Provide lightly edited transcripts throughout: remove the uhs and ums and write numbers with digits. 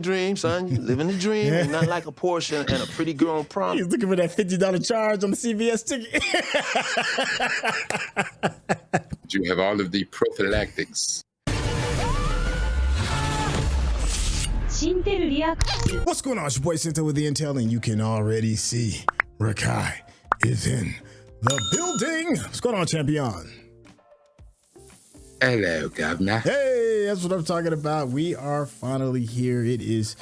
Dream, son. You living the dream. Ain't nothing like a Porsche and a pretty girl on prom. He's looking for that $50 charge on the CVS ticket. You have all of the prophylactics. What's going on? It's your boy Santa with the Intel, and you can already see Rakai is in the building. What's going on, champion? Hello, governor. Hey, that's what I'm talking about. We are finally here. It is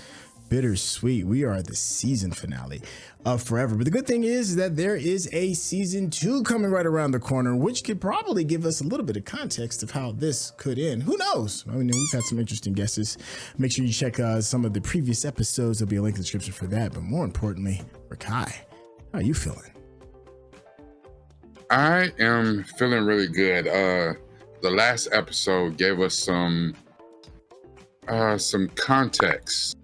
bittersweet. We are at the season finale of Forever. But the good thing is that there is a season 2 coming right around the corner, which could probably give us a little bit of context of how this could end. Who knows? I mean, we've had some interesting guesses. Make sure you check some of the previous episodes. There'll be a link in the description for that. But more importantly, Rakai, how are you feeling? I am feeling really good. The last episode gave us some context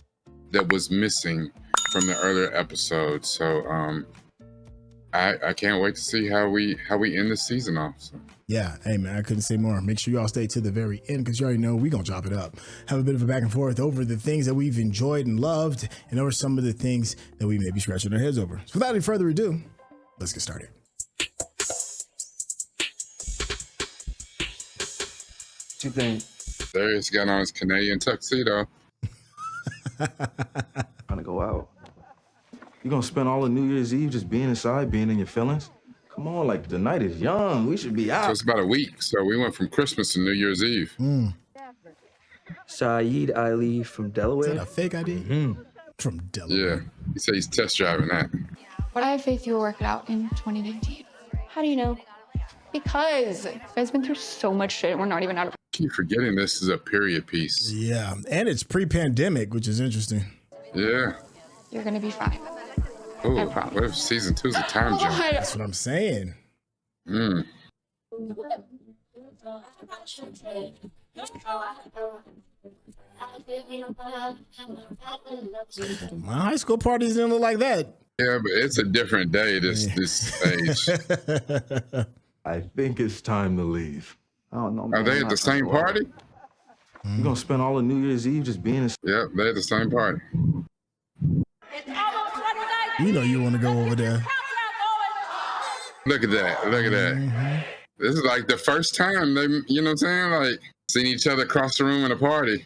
that was missing from the earlier episodes. So I can't wait to see how we end the season off. So. Yeah, hey man, I couldn't say more. Make sure you all stay to the very end because you already know we're gonna chop it up. Have a bit of a back and forth over the things that we've enjoyed and loved, and over some of the things that we may be scratching our heads over. So without any further ado, let's get started. What you think? Darius got on his Canadian tuxedo. Trying to go out. You gonna spend all of New Year's Eve just being inside, being in your feelings? Come on, like the night is young. We should be out. So it's about a week. So we went from Christmas to New Year's Eve. Saeed Ali from Delaware. Is that a fake ID? From Delaware. Yeah, he said he's test driving that. But I have faith you'll work it out in 2019. How do you know? Because you guys been through so much shit. We're not even out of. Keep forgetting this is a period piece. Yeah, and it's pre-pandemic, which is interesting. Yeah. You're gonna be fine. Ooh, I promise. what if season 2's a time jump? That's what I'm saying. Mm. My high school parties didn't look like that. Yeah, but it's a different day this age. I think it's time to leave. I don't know, man. Are they at the same party? You gonna spend all of New Year's Eve just being inside? Yep, they're at the same party. You know you want to go over there. Look at that. Look at that. This is like the first time they, you know what I'm saying? Like, seeing each other across the room in a party.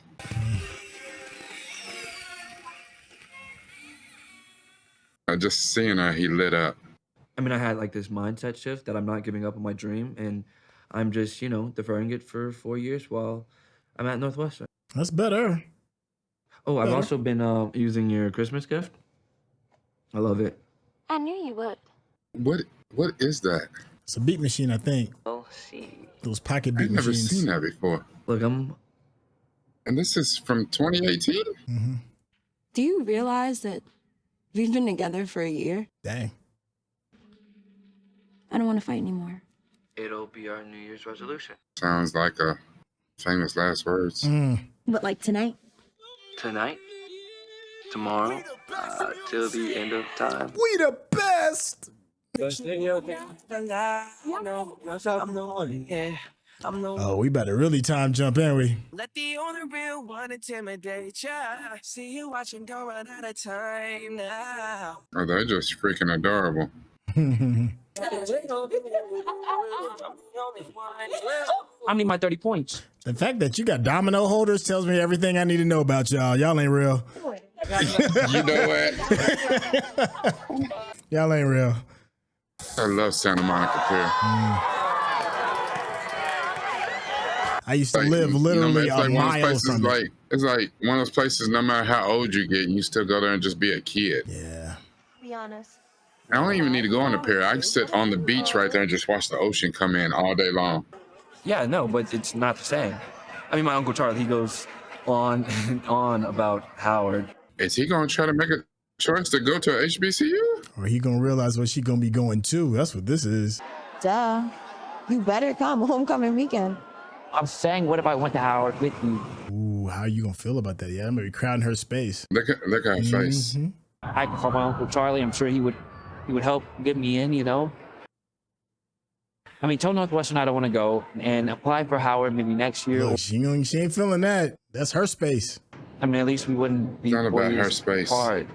Just seeing her, he lit up. I mean, I had like this mindset shift that I'm not giving up on my dream, and I'm just, deferring it for 4 years while I'm at Northwestern. That's better. Oh, I've also been using your Christmas gift. I love it. I knew you would. What is that? It's a beat machine, I think. Oh, see. Those pocket beat I've never machines. seen that before. Look, And this is from 2018? Do you realize that we've been together for a year? Dang. I don't want to fight anymore. it'll be our New Year's resolution. Sounds like a famous last words. But like tonight? Tonight? Tomorrow? Till the end of time. We the best. Oh, we better really time jump, ain't we? Let the only real one intimidate ya. See you watching go run out of time now. Oh, they're just freaking adorable. I need my 30 points. The fact that you got domino holders tells me everything I need to know about y'all. Y'all ain't real. You know what? Y'all ain't real. I love Santa Monica Pier. I used to live literally a mile from it. It's like one of those places, no matter how old you get, you still go there and just be a kid. Yeah. Be honest. I don't even need to go on the pier. I can sit on the beach right there and just watch the ocean come in all day long. Yeah, no, but it's not the same. I mean, my Uncle Charlie, he goes on and on about Howard. Is he going to try to make a choice to go to a HBCU? Or he going to realize what she going to be going to. That's what this is. Duh. You better come homecoming weekend. I'm saying, what if I went to Howard with you? Ooh, how you going to feel about that? Yeah, I'm going to be crowding her space. Look at her face. I can call my Uncle Charlie. I'm sure he would help get me in, you know? I mean, tell Northwestern I don't want to go and apply for Howard maybe next year. Look, she ain't feeling that. That's her space. I mean, at least we wouldn't be It's not 4 about her years space. apart.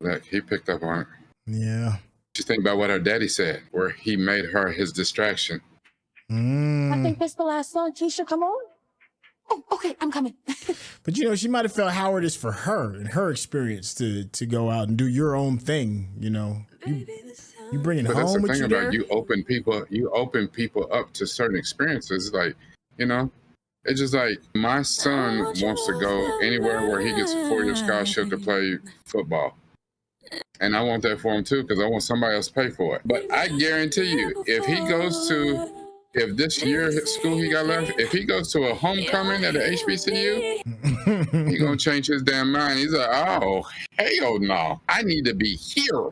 Like, he picked up on it. Yeah. Just think about what her daddy said, where he made her his distraction. I think that's the last song. Keisha, come on. Oh, okay, I'm coming. But you know, she might have felt Howard is for her and her experience to go out and do your own thing. You know, you bring it But that's the home with thing you about there. you open people up to certain experiences. Like, you know, it's just like my son wants to go anywhere where he gets a 4-year scholarship to play football. And I want that for him too, because I want somebody else to pay for it. But I guarantee you, if this year at school he got left, if he goes to a homecoming at a HBCU, he gonna change his damn mind. He's like, oh, hell no, I need to be here.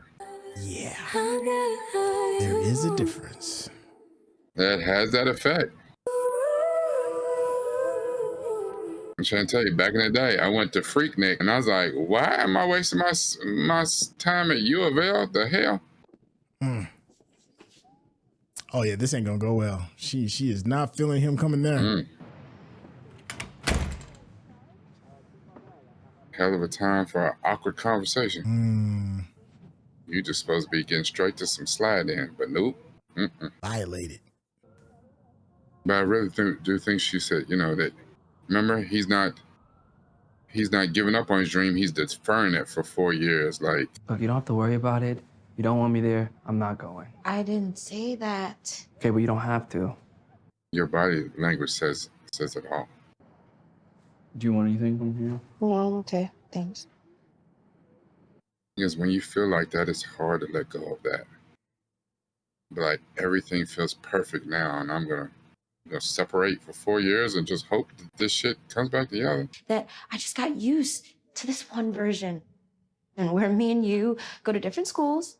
Yeah. There is a difference. That has that effect. I'm trying to tell you, back in the day, I went to Freaknik, and I was like, why am I wasting my time at U of L? The hell? Oh yeah, this ain't gonna go well. She is not feeling him coming there. Hell of a time for an awkward conversation. You just supposed to be getting straight to some slide in, but nope. Violated. But I really do think she said, you know, that, remember, he's not giving up on his dream. He's deferring it for 4 years. Like, Look, you don't have to worry about it. You don't want me there, I'm not going. I didn't say that. Okay, but you don't have to. your body language says it all. Do you want anything from here? Well, okay, thanks. Because when you feel like that, it's hard to let go of that. But like everything feels perfect now, and I'm gonna separate for 4 years and just hope that this shit comes back together. That I just got used to this one version. And where me and you go to different schools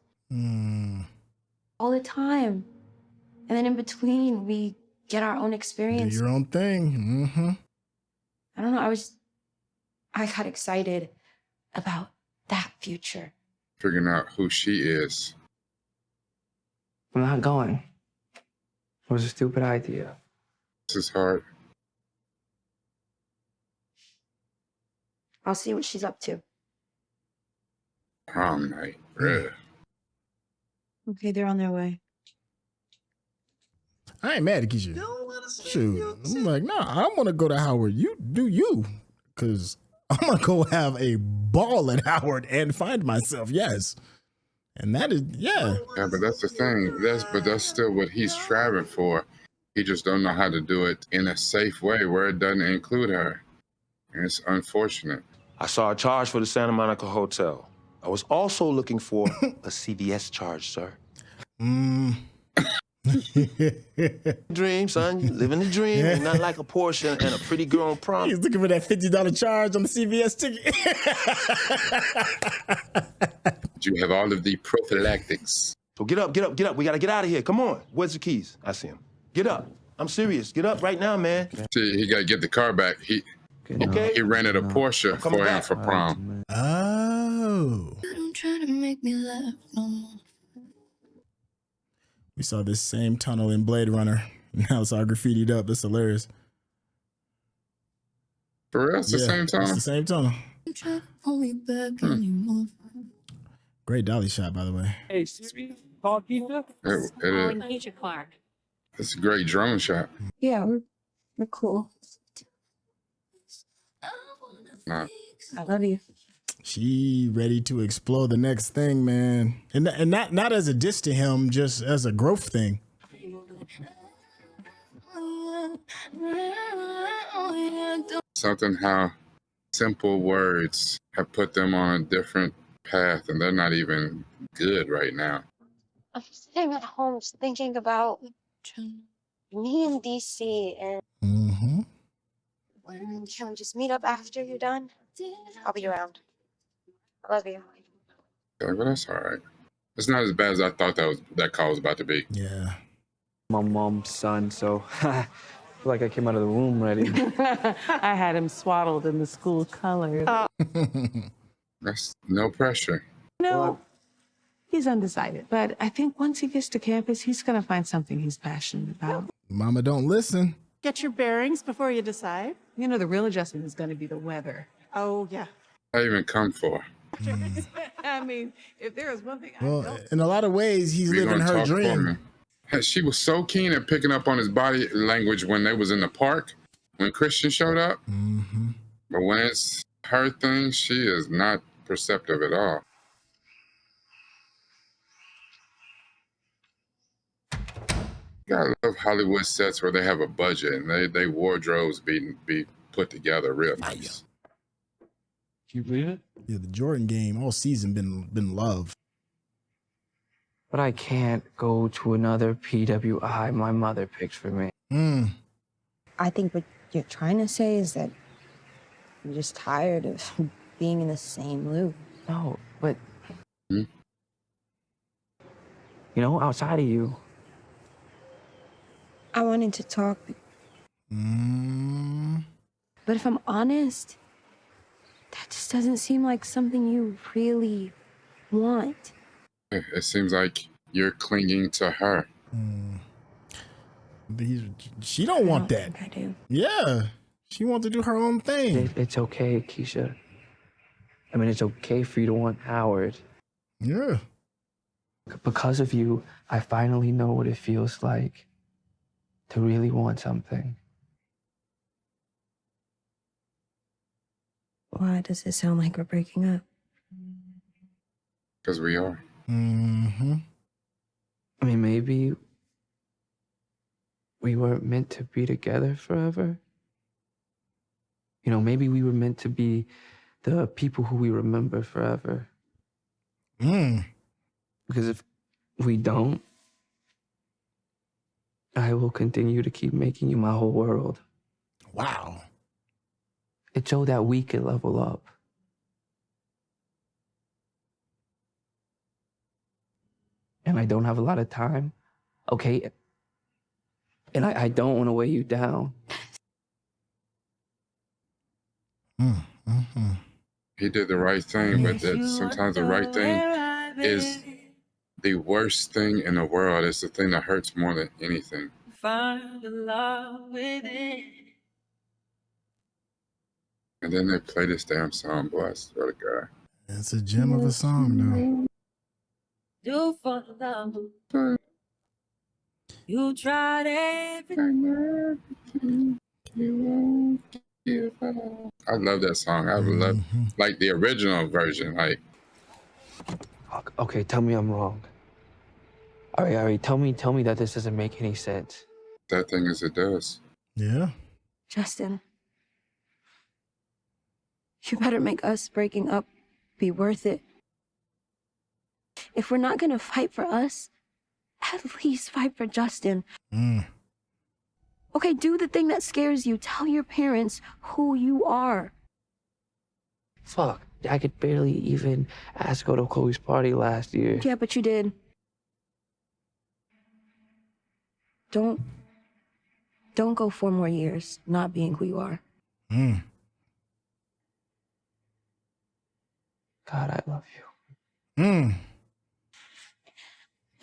all the time. And then in between, we get our own experience. Do your own thing. I don't know, I got excited about that future. Figuring out who she is. I'm not going. It was a stupid idea. This is hard. I'll see what she's up to. Prom night. Ugh. Okay, they're on their way. I ain't mad at Keisha. Shoot. I'm like, nah, I want to go to Howard. You do you. Because I'm going to go have a ball at Howard and find myself. Yes. And that is, yeah. Yeah, but that's the thing. That's still what he's striving for. He just don't know how to do it in a safe way where it doesn't include her. And it's unfortunate. I saw a charge for the Santa Monica Hotel. I was also looking for a CVS charge, sir. Dream, son. You living the dream. Ain't nothing like a Porsche and a pretty girl on prom. He's looking for that $50 charge on the CVS ticket. You have all of the prophylactics. So get up. We gotta get out of here. Come on. Where's the keys? I see him. Get up. I'm serious. Get up right now, man. See, he got to get the car back. He rented a Porsche for him for prom. Oh. Don't try to make me laugh no more. We saw this same tunnel in Blade Runner. Now it's all graffitied up. That's hilarious. For real? It's the same tunnel? It's the same tunnel. Don't try to pull me back anymore. Great dolly shot, by the way. Hey, Siri, call Keisha. It is. Clark. It's a great drone shot. Yeah, we're cool. Nah. I love you. She ready to explore the next thing, man. And not as a diss to him, just as a growth thing. Something how simple words have put them on a different path, and they're not even good right now. I'm sitting at home just thinking about me in DC, and can we just meet up after you're done? I'll be around. I love you. Yeah, but that's all right. It's not as bad as I thought that call was about to be. Yeah. My mom's son, so I feel like I came out of the womb ready. I had him swaddled in the school colors. That's no pressure. No, he's undecided. But I think once he gets to campus, he's going to find something he's passionate about. Mama don't listen. Get your bearings before you decide. You know, the real adjustment is going to be the weather. Oh, yeah. I even come for. I mean, if there is one thing I Well, don't... in a lot of ways, he's We living gonna her talk for dream. me. She was so keen at picking up on his body language when they was in the park, when Christian showed up. Mm-hmm. But when it's her thing, she is not perceptive at all. I love Hollywood sets where they have a budget and they wardrobes be put together real nice. Can you believe it? Yeah, the Jordan game all season been love. But I can't go to another PWI my mother picked for me. I think what you're trying to say is that you're just tired of being in the same loop. No, but... You know, outside of you. I wanted to talk. But if I'm honest, that just doesn't seem like something you really want. It seems like you're clinging to her. She don't want that. I do. Yeah, she wants to do her own thing. It's okay, Keisha. I mean, it's okay for you to want Howard. Yeah. Because of you, I finally know what it feels like to really want something. Why does it sound like we're breaking up? Because we are. Mm-hmm. I mean, maybe we weren't meant to be together forever. You know, maybe we were meant to be the people who we remember forever. Because if we don't, I will continue to keep making you my whole world. Wow. It's so that we can level up. And I don't have a lot of time, okay? And I don't want to weigh you down. He did the right thing, but that sometimes the right thing is the worst thing in the world. It's the thing that hurts more than anything. Find the love within. And then they play this damn song, boy, I swear to God. It's a gem of a song, though. Do for love. You tried everything. I love that song. I love like the original version. Like, Okay, tell me I'm wrong. All right, tell me that this doesn't make any sense. that thing as it does. Yeah. Justin, you better make us breaking up be worth it. If we're not gonna fight for us, at least fight for Justin. Okay, do the thing that scares you. Tell your parents who you are. Fuck, I could barely even ask to go to Chloe's party last year. Yeah, but you did. Don't go 4 more years not being who you are. God, I love you.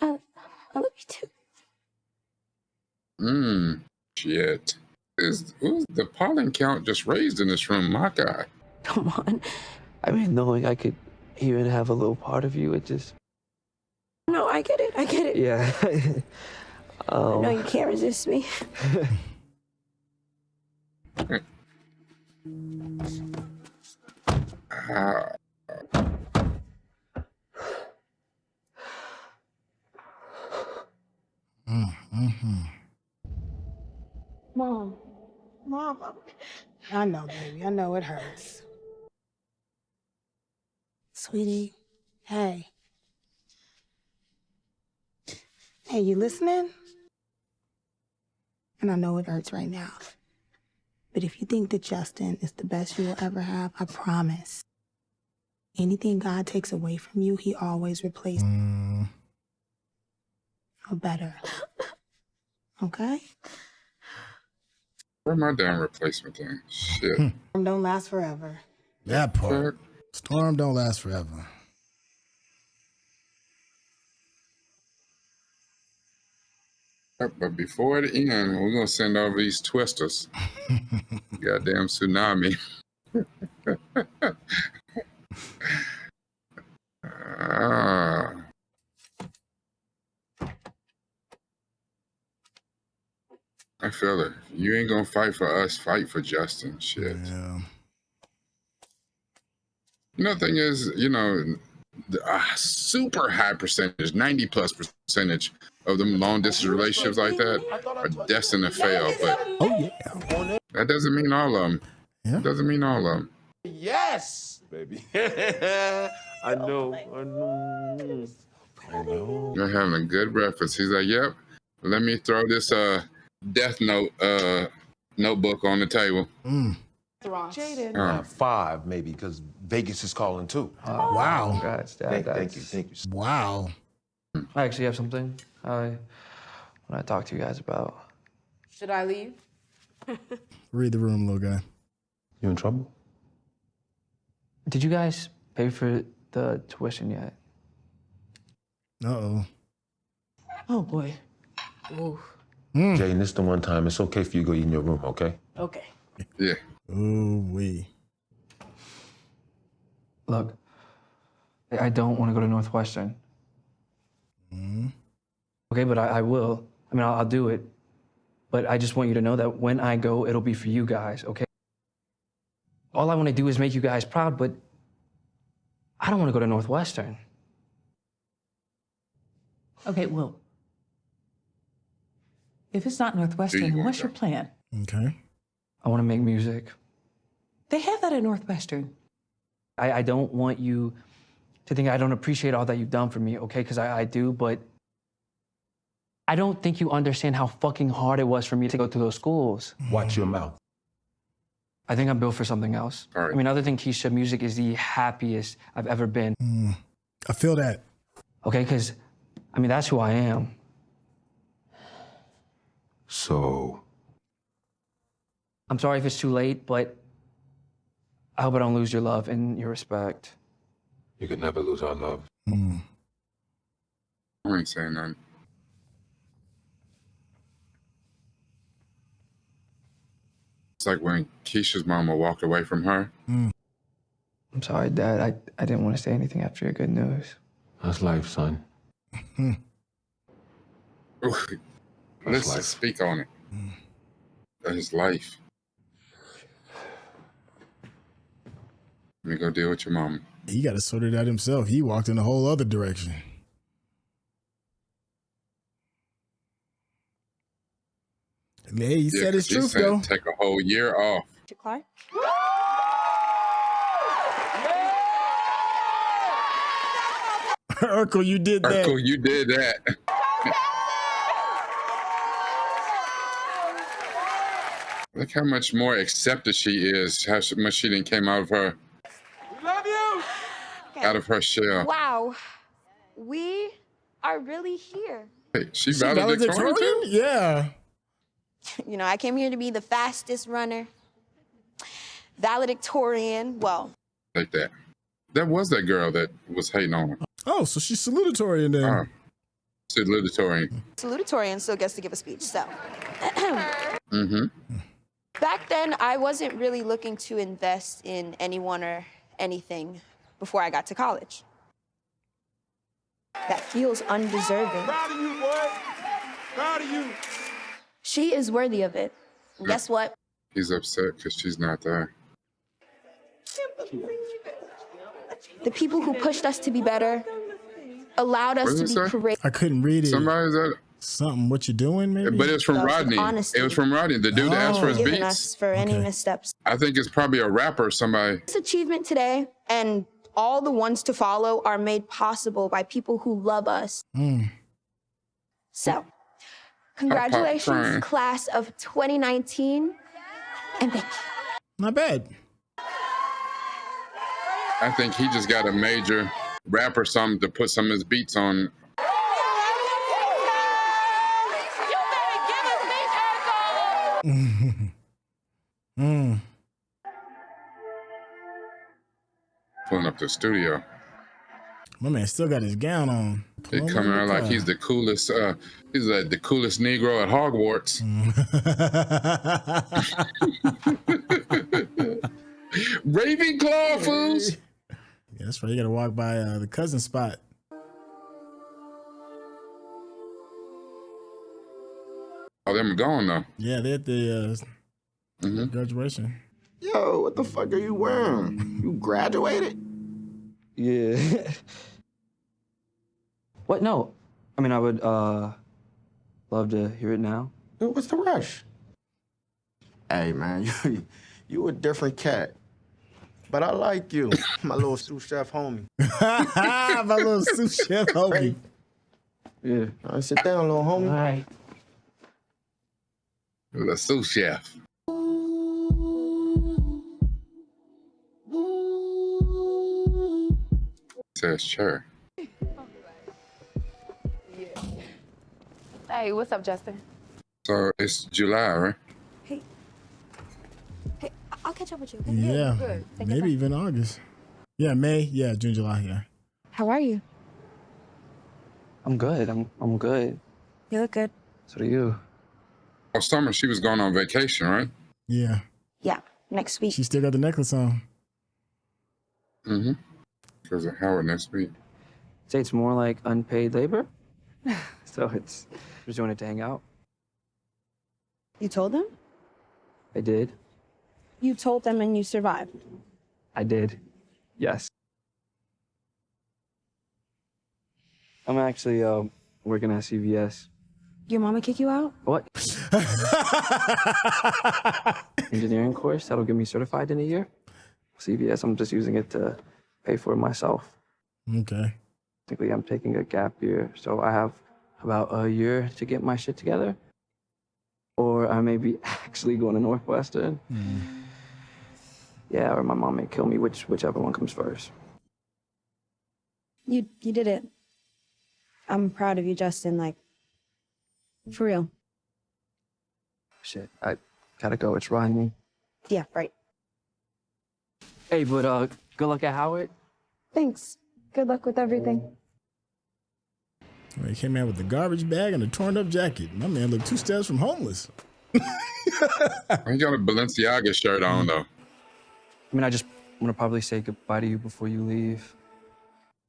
I love you too. Shit. Who's the pollen count just raised in this room? My God. Come on. I mean, knowing I could even have a little part of you, it just... No, I get it. Yeah. I know you can't resist me. Mom, I know, baby. I know it hurts. Sweetie, hey. Hey, you listening? And I know it hurts right now. But if you think that Justin is the best you will ever have, I promise. Anything God takes away from you, he always replaces for better. Okay? Where my damn replacement thing? Shit. Storm don't last forever. That part. Storm don't last forever. But before the end, we're gonna send over these twisters. Goddamn tsunami. I feel it. You ain't gonna fight for us, fight for Justin. Shit. Yeah. You know, the thing is, you know, a super high percentage, 90+% of them long distance relationships like that are destined to fail. But that doesn't mean all of them. Yeah. Doesn't mean all of them. Yes, baby. I know. You're having a good breakfast. He's like, yep. Let me throw this death note notebook on the table. Jaden. 5 maybe, because Vegas is calling too. Wow. Congrats, Dad. Thank you. Wow. I actually have something I want to talk to you guys about. Should I leave? Read the room, little guy. You in trouble? Did you guys pay for the tuition yet? Uh-oh. Oh, boy. Ooh. Jaden, this the one time. It's okay for you to go eat in your room, okay? Okay. Yeah. Ooh, wee. Look, I don't want to go to Northwestern. Okay, but I will. I mean, I'll do it. But I just want you to know that when I go, it'll be for you guys, okay? All I want to do is make you guys proud, but I don't want to go to Northwestern. Okay, well, if it's not Northwestern, what's your plan? Okay. I want to make music. They have that at Northwestern. I don't want you to think I don't appreciate all that you've done for me, okay? Because I do, but I don't think you understand how fucking hard it was for me to go to those schools. Watch your mouth. I think I'm built for something else. Right. I mean, other than Keisha, music is the happiest I've ever been. I feel that. Okay, because, I mean, that's who I am. So, I'm sorry if it's too late, but I hope I don't lose your love and your respect. you could never lose our love. I ain't saying nothing. It's like when Keisha's mama walked away from her. I'm sorry, Dad. I didn't want to say anything after your good news. That's life, son. Let's just speak on it. That is life. Let me go deal with your mama. He got to sort it out himself. He walked in a whole other direction. Hey, he said his truth, though. Take a whole year off. To Clark? Urkel, you did that. Urkel, you did that. Look how much more accepted she is, how much she didn't came out of her. We love you! Out of her shell. Wow. We are really here. Hey, she valedictorian too? Yeah. You know, I came here to be the fastest runner. Valedictorian. Well, Like that. That was that girl that was hating on her. Oh, so she's salutatorian then. Salutatorian. salutatorian still gets to give a speech, so. Mm-hmm. Back then, I wasn't really looking to invest in anyone or anything before I got to college. That feels undeserving. Proud of you, boy. Proud of you. She is worthy of it. And guess what? He's upset because she's not there. The people who pushed us to be better allowed us to be courageous. I couldn't read it. Somebody's at something. What you doing, maybe? But it's from Rodney. Honesty. It was from Rodney, the dude that asked for his Forgiven beats. us for any missteps. I think it's probably a rapper, somebody. This achievement today and all the ones to follow are made possible by people who love us. So, congratulations, class of 2019, and thank you. Not bad. I think he just got a major rap or something to put some of his beats on. Pulling up the studio. My man still got his gown on. He coming out like he's the coolest. He's like the coolest Negro at Hogwarts. Ravenclaw fools. Yeah, that's right. You gotta walk by the cousin spot. Oh, them gone though. Yeah, they're at the graduation. Yo, what the fuck are you wearing? You graduated? Yeah. What? No. I mean, I would love to hear it now. What's the rush? Hey, man, you a different cat. But I like you, my little sous chef homie. My little sous chef homie. Yeah. All right, sit down, little homie. All right. The sous chef. Says chair. Hey, what's up, Justin? So it's July, right? Hey, I'll catch up with you. Okay? Yeah, good. Take your maybe time. even August. Yeah, May. Yeah, June, July. Yeah. How are you? I'm good. I'm good. You look good. So do you. Oh, summer she was going on vacation, right? Yeah. Yeah, next week. She still got the necklace on. Mm-hmm. Because of Howard next week. Say it's more like unpaid labor. So it's just doing it to hang out. You told them? I did. You told them and you survived. I did. Yes. I'm actually working at CVS. Your mama kick you out? What? Engineering course that'll get me certified in a year. CVS, I'm just using it to pay for it myself. Okay. Technically, I'm taking a gap year, so I have about a year to get my shit together. Or I may be actually going to Northwestern. Yeah, or my mom may kill me, whichever one comes first. You did it. I'm proud of you, Justin. Like, for real. Shit, I gotta go. It's riding. Yeah, right. Hey, but good luck at Howard. Thanks. Good luck with everything. Well, he came out with the garbage bag and a torn up jacket. My man looked 2 steps from homeless. He got a Balenciaga shirt on though. I mean, I just want to probably say goodbye to you before you leave.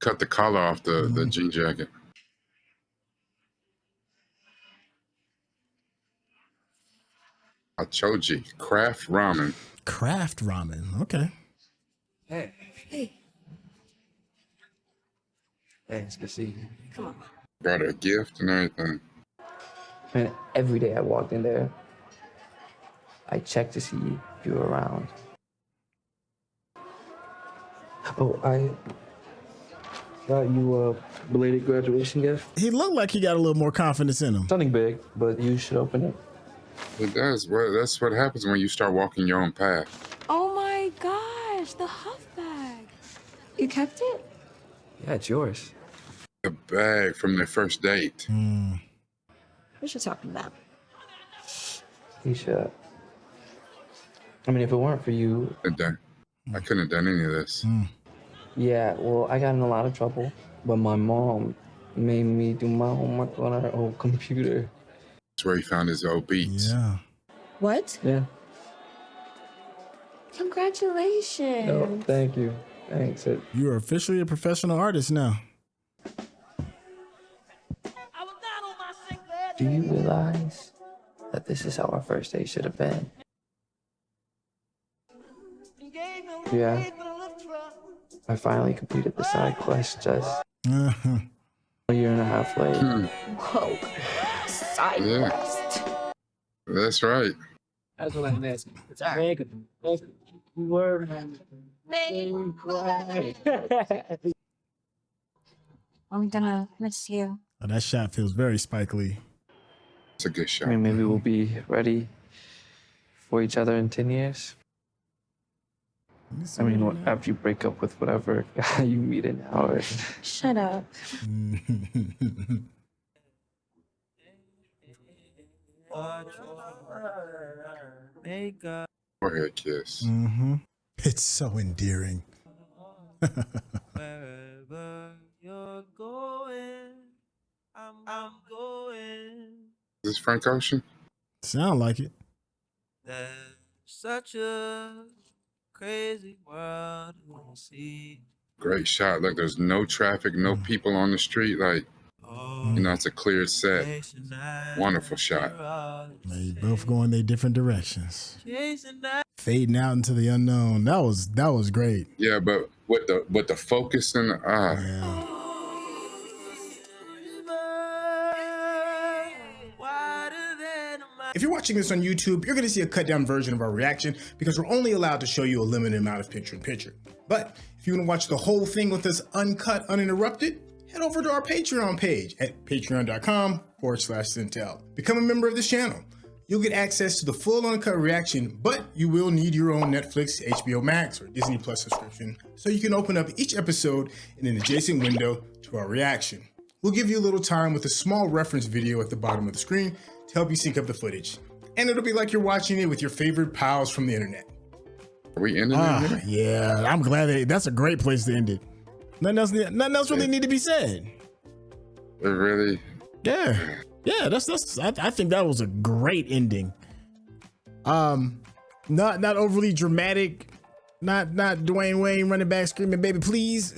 Cut the collar off the jean jacket. Achoji, Kraft ramen. Kraft ramen. Okay. Hey. Hey, Hey, it's good to see you. come on. Brought her a gift and everything. Man, every day I walked in there, I checked to see if you were around. Oh, I got you a belated graduation gift. He looked like he got a little more confidence in him. Something big, but you should open it. It does. Well, that's what happens when you start walking your own path. Oh my gosh, the Huff bag. You kept it? Yeah, it's yours. The bag from their first date. We should talk about Keisha. I mean, if it weren't for you. I couldn't have done any of this. Yeah, well, I got in a lot of trouble, but my mom made me do my homework on her old computer. That's where he found his old beats. Yeah. What? Yeah. Congratulations. Oh, thank you. Thanks. You are officially a professional artist now. Do you realize that this is how our first date should have been? Yeah. I finally completed the side quest just a year and a half late. Whoa. Side quest. That's right. That's what I missed. It's all right. We were. I'm gonna miss you. Oh, that shot feels very Spike Lee. It's a good shot. I mean, maybe we'll be ready for each other in 10 years. I mean, after you break up with whatever guy you meet in Howard. Shut up. Forehead kiss. It's so endearing. Wherever you're going. I'm going. Is this Frank Ocean? Sound like it. There's such a crazy world to see. Great shot. Look, there's no traffic, no people on the street. Like, you know, it's a clear set. Wonderful shot. They both going their different directions. Fading out into the unknown. That was great. Yeah, but with the focus and Yeah. If you're watching this on YouTube, you're going to see a cut down version of our reaction because we're only allowed to show you a limited amount of picture-in-picture. But if you want to watch the whole thing with us uncut, uninterrupted, head over to our Patreon page at patreon.com/Centel. Become a member of this channel. You'll get access to the full uncut reaction, but you will need your own Netflix, HBO Max, or Disney Plus subscription so you can open up each episode in an adjacent window to our reaction. We'll give you a little time with a small reference video at the bottom of the screen to help you sync up the footage. And it'll be like you're watching it with your favorite pals from the internet. Are we ending it? Yeah, I'm glad that's a great place to end it. Nothing else really need to be said. It really? Yeah. I think that was a great ending. Not overly dramatic. Not Dwayne Wayne running back screaming, "Baby, please."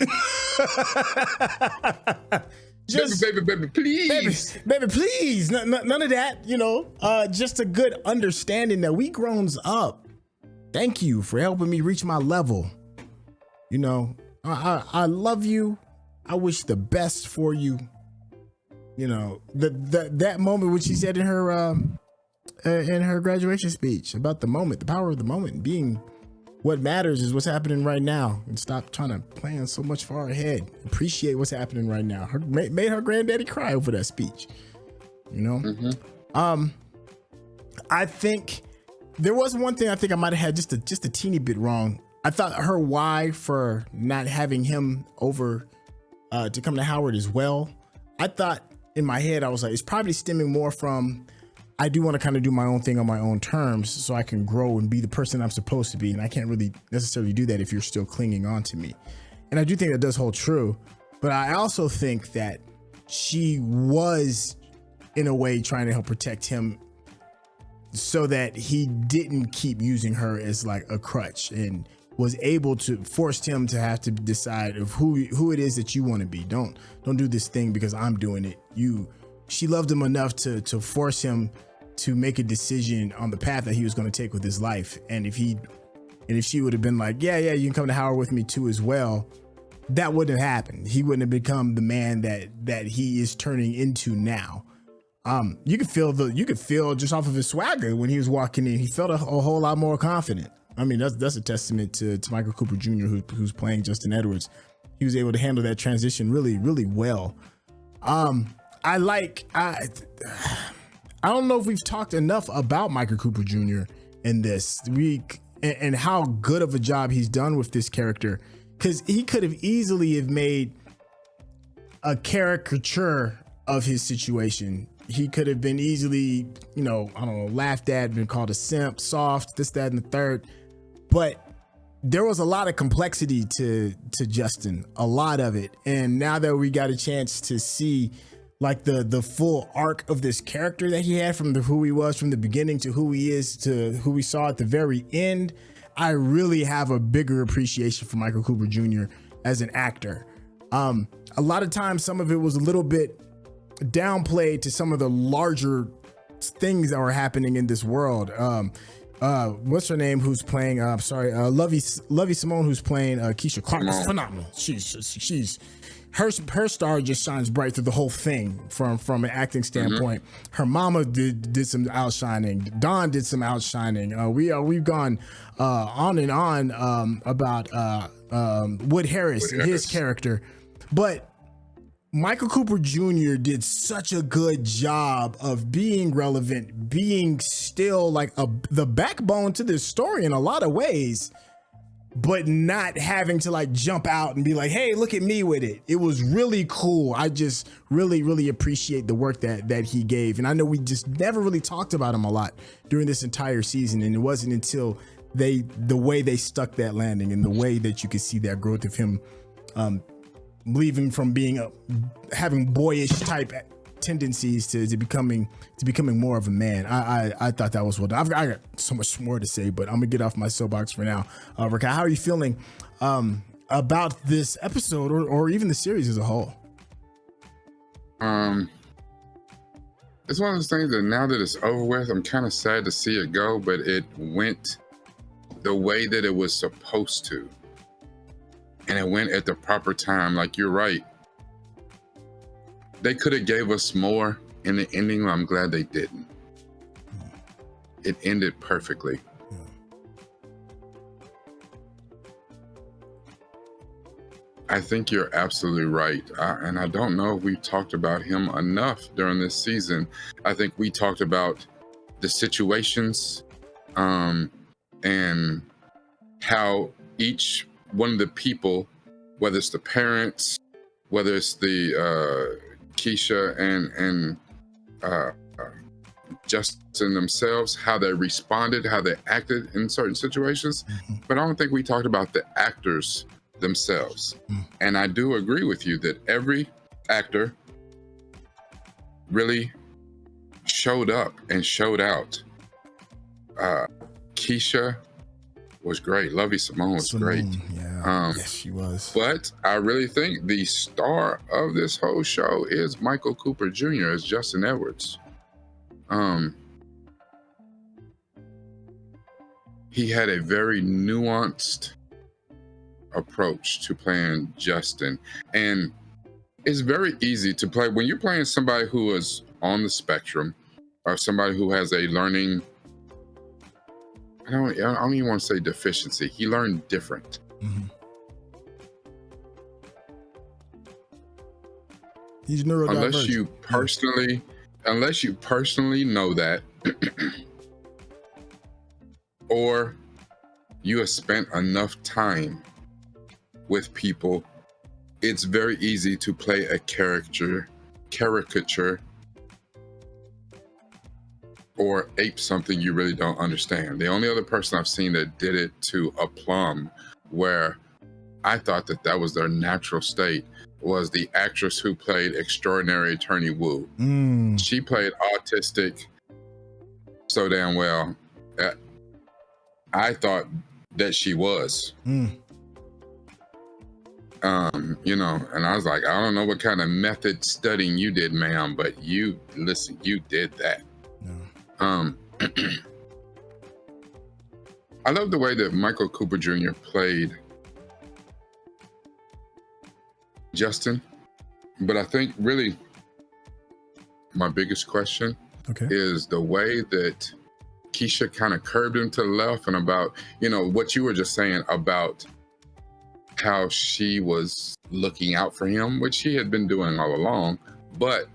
Just baby, please. Baby, please. None of that, you know. Just a good understanding that we growns up. Thank you for helping me reach my level. You know, I love you. I wish the best for you. You know, that moment which she said in her graduation speech about the moment, the power of the moment, being what matters is what's happening right now, and stop trying to plan so much far ahead. Appreciate what's happening right now. Made her granddaddy cry over that speech. You know, I think there was one thing I think I might have had just a teeny bit wrong. I thought her why for not having him over to come to Howard as well. I thought in my head I was like, it's probably stemming more from I do want to kind of do my own thing on my own terms so I can grow and be the person I'm supposed to be. And I can't really necessarily do that if you're still clinging on to me. And I do think that does hold true. But I also think that she was in a way trying to help protect him so that he didn't keep using her as like a crutch, and was able to force him to have to decide of who it is that you want to be. Don't do this thing because I'm doing it. She loved him enough to force him to make a decision on the path that he was going to take with his life. And if she would have been like, yeah, you can come to Howard with me too as well, that wouldn't have happened. He wouldn't have become the man that he is turning into now. You could feel just off of his swagger when he was walking in, he felt a whole lot more confident. I mean, that's a testament to Michael Cooper Jr. who's playing Justin Edwards. He was able to handle that transition really, really well. I don't know if we've talked enough about Michael Cooper Jr. in this week and how good of a job he's done with this character, because he could have easily have made a caricature of his situation. He could have been easily, laughed at, been called a simp, soft, this, that, and the third. But there was a lot of complexity to Justin, a lot of it. And now that we got a chance to see like the full arc of this character that he had from who he was from the beginning to who he is to who we saw at the very end, I really have a bigger appreciation for Michael Cooper Jr. as an actor. A lot of times, some of it was a little bit downplayed to some of the larger things that were happening in this world. What's her name? Who's playing? Lovie Simone, who's playing Keisha Clark. It's phenomenal. She's her star just shines bright through the whole thing from an acting standpoint. Her mama did some outshining. Dawn did some outshining. We've gone on and on about Wood Harris and his character, but Michael Cooper Jr. did such a good job of being relevant, being still like the backbone to this story in a lot of ways, but not having to like jump out and be like, hey, look at me with it. It was really cool. I just really, really appreciate the work that he gave. And I know we just never really talked about him a lot during this entire season. And it wasn't until the way they stuck that landing and the way that you could see that growth of him, leaving from being having boyish type tendencies to becoming more of a man. I thought that was well done. I got so much more to say, but I'm gonna get off my soapbox for now. Raquel, how are you feeling about this episode or even the series as a whole? It's one of those things that now that it's over with, I'm kind of sad to see it go, but it went the way that it was supposed to. And it went at the proper time. Like, you're right. They could have gave us more in the ending. I'm glad they didn't. It ended perfectly. I think you're absolutely right. And I don't know if we've talked about him enough during this season. I think we talked about the situations and how each one of the people, whether it's the parents, whether it's the Keisha and Justin themselves, how they responded, how they acted in certain situations. But I don't think we talked about the actors themselves. And I do agree with you that every actor really showed up and showed out. Keisha was great. Lovie Simone was great. Yeah. Yes, she was. But I really think the star of this whole show is Michael Cooper Jr. as Justin Edwards. He had a very nuanced approach to playing Justin, and it's very easy to play when you're playing somebody who is on the spectrum or somebody who has a learning, I don't even want to say deficiency. He learned different. He's neurodivergent. Unless you personally know that, or you have spent enough time with people, it's very easy to play a caricature or ape something you really don't understand. The only other person I've seen that did it to a plumb, where I thought that was their natural state, was the actress who played Extraordinary Attorney Wu. She played autistic so damn well. I thought that she was. You know, and I was like, I don't know what kind of method studying you did, ma'am, but you did that. I love the way that Michael Cooper Jr. played Justin, but I think really my biggest question is the way that Keisha kind of curved him to the left, and about, you know, what you were just saying about how she was looking out for him, which she had been doing all along. But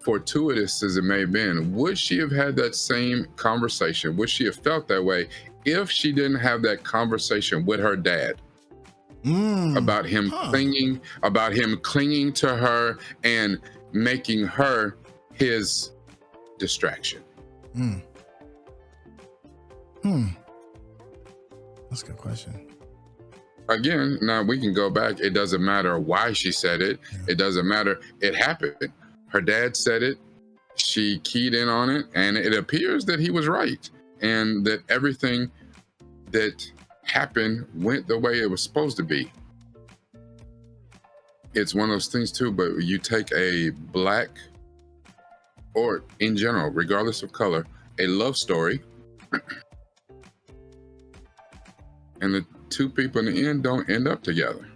fortuitous as it may have been, would she have had that same conversation? Would she have felt that way if she didn't have that conversation with her dad about him clinging to her and making her his distraction? That's a good question. Again, now we can go back. It doesn't matter why she said it. It doesn't matter. It happened. Her dad said it. She keyed in on it, and it appears that he was right, and that everything that happened went the way it was supposed to be. It's one of those things too, but you take a black, or in general, regardless of color, a love story, and the two people in the end don't end up together.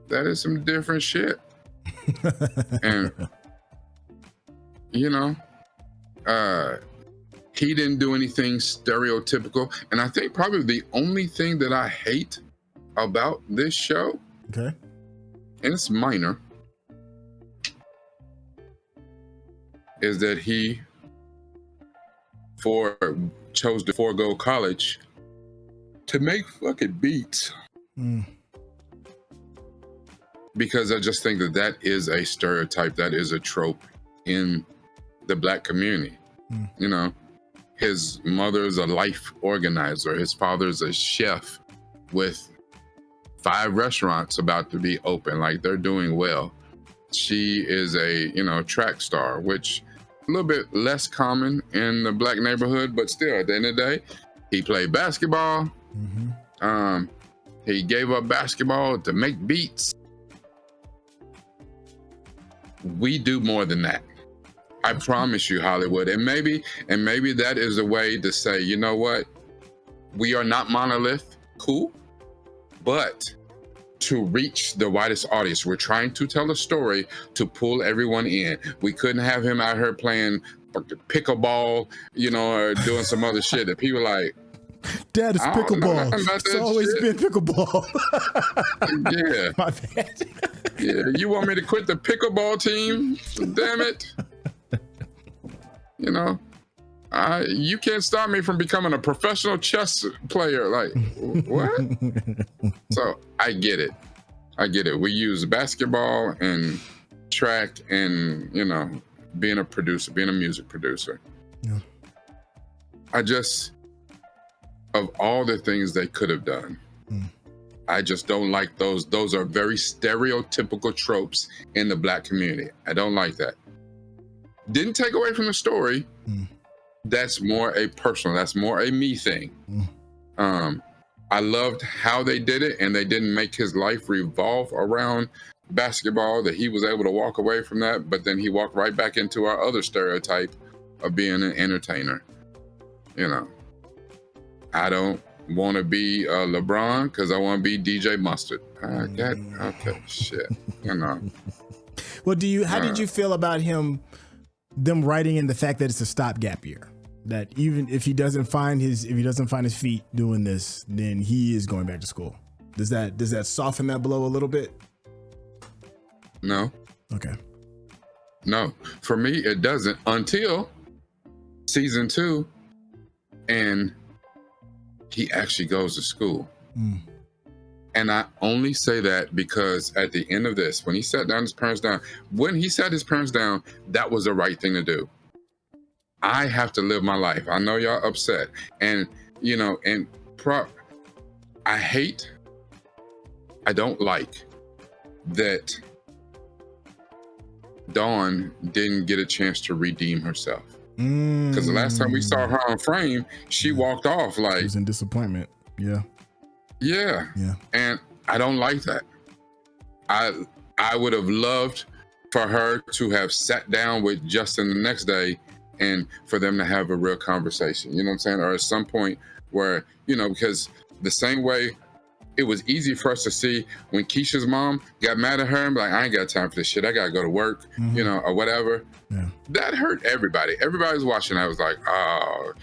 That is some different shit. And, you know, he didn't do anything stereotypical. And I think probably the only thing that I hate about this show, and it's minor, is that he chose to forego college to make fucking beats. Because I just think that is a stereotype, that is a trope in the Black community. You know, his mother's a life organizer, his father's a chef with 5 restaurants about to be open, like they're doing well. she is a, track star, which a little bit less common in the black neighborhood, but still at the end of the day, he played basketball. He gave up basketball to make beats. We do more than that. I promise you, Hollywood. And maybe that is a way to say, you know what? We are not monolith, cool, but to reach the widest audience, we're trying to tell a story to pull everyone in. We couldn't have him out here playing pickleball, or doing some other shit that people like, Dad, it's pickleball. It's always been pickleball. Yeah. My bad. Yeah, you want me to quit the pickleball team? Damn it. You can't stop me from becoming a professional chess player. Like, what? So I get it. We use basketball and track and, being a producer, being a music producer. Yeah. Of all the things they could have done, I just don't like those. Those are very stereotypical tropes in the black community. I don't like that. Didn't take away from the story. That's more a personal, that's more a me thing. I loved how they did it, and they didn't make his life revolve around basketball, that he was able to walk away from that, but then he walked right back into our other stereotype of being an entertainer. I don't want to be LeBron because I want to be DJ Mustard. Okay, shit. Well, how did you feel about them writing in the fact that it's a stopgap year? That even if he doesn't find his feet doing this, then he is going back to school. Does that soften that blow a little bit? No. Okay. No, for me it doesn't until season 2, and he actually goes to school. And I only say that because at the end of this, when he sat his parents down, that was the right thing to do. I have to live my life. I know y'all upset. And, I don't like that Dawn didn't get a chance to redeem herself. Because the last time we saw her on frame, she walked off like... She was in disappointment. Yeah. Yeah. And I don't like that. I would have loved for her to have sat down with Justin the next day and for them to have a real conversation. You know what I'm saying? Or at some point where, because the same way it was easy for us to see when Keisha's mom got mad at her and be like, I ain't got time for this shit. I got to go to work, or whatever. Yeah. That hurt everybody. Everybody was watching. I was like, oh,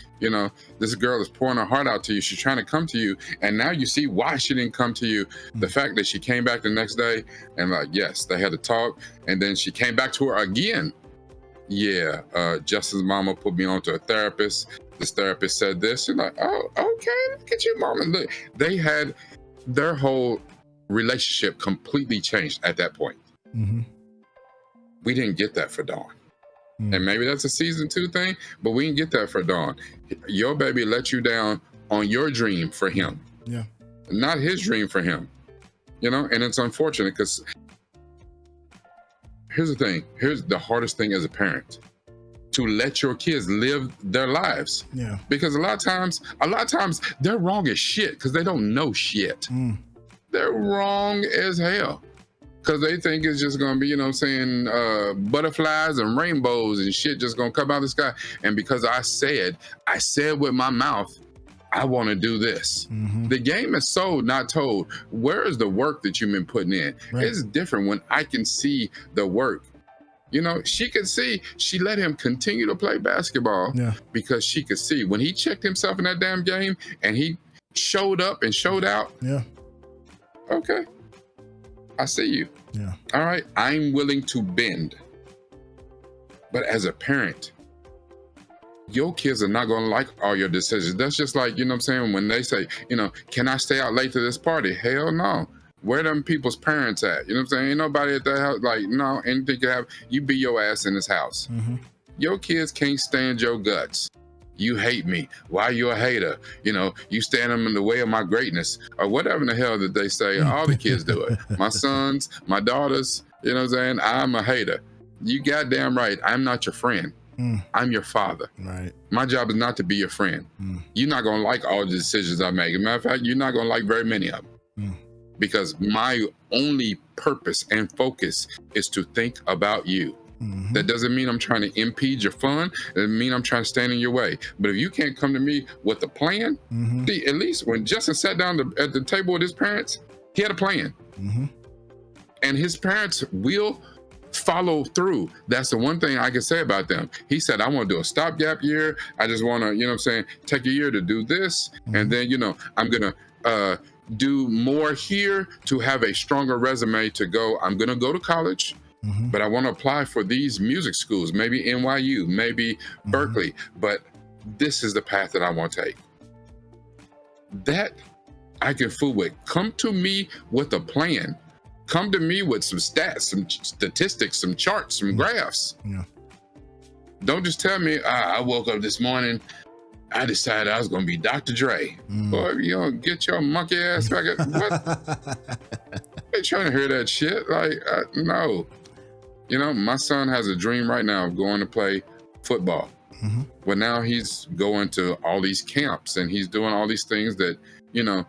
this girl is pouring her heart out to you. She's trying to come to you. And now you see why she didn't come to you. The fact that she came back the next day and yes, they had to talk. And then she came back to her again. Yeah, Justin's mama put me on to a therapist. This therapist said this. And oh, okay, look at you, mama. Look, they had their whole relationship completely changed at that point. We didn't get that for Dawn. And maybe that's a season 2 thing, but we didn't get that for Dawn. Your baby let you down on your dream for him. Yeah. Not his dream for him. And it's unfortunate because here's the thing. Here's the hardest thing as a parent. To let your kids live their lives. Yeah. Because a lot of times they're wrong as shit because they don't know shit. They're wrong as hell. Because they think it's just going to be, butterflies and rainbows and shit just going to come out of the sky. And because I said with my mouth, I want to do this. The game is sold, not told. Where is the work that you've been putting in? Right. It's different when I can see the work. She could see, she let him continue to play basketball because she could see when he checked himself in that damn game and he showed up and showed out. Yeah. Okay. I see you. Yeah. All right. I'm willing to bend. But as a parent, your kids are not going to like all your decisions. That's just like, when they say, can I stay out late to this party? Hell no. Where them people's parents at? Ain't nobody at that house. Like, no, anything can happen. You be your ass in this house. Your kids can't stand your guts. You hate me. Why you a hater? You stand them in the way of my greatness or whatever in the hell that they say. All the kids do it. My sons, my daughters, You know what I'm saying? I'm a hater. You goddamn right. I'm not your friend. I'm your father. Right. My job is not to be your friend. You're not going to like all the decisions I make. As a matter of fact, you're not going to like very many of them. Because my only purpose and focus is to think about you. That doesn't mean I'm trying to impede your fun. It doesn't mean I'm trying to stand in your way. But if you can't come to me with a plan, see, at least when Justin sat down at the table with his parents, he had a plan. And his parents will follow through. That's the one thing I can say about them. He said, I want to do a stopgap year. I just want to, you know what I'm saying, take a year to do this. And then, you know, I'm going to do more here to have a stronger resume to go. I'm going to go to college, but I want to apply for these music schools, maybe NYU, maybe Berkeley. But this is the path that I want to take. That I can fool with. Come to me with a plan. Come to me with some stats, some statistics, some charts, some graphs. Don't just tell me, I woke up this morning, I decided I was going to be Dr. Dre. Boy, if you don't get your monkey ass back at what? They trying to hear that shit. Like, no. You know, my son has a dream right now of going to play football. But now he's going to all these camps and he's doing all these things that, you know,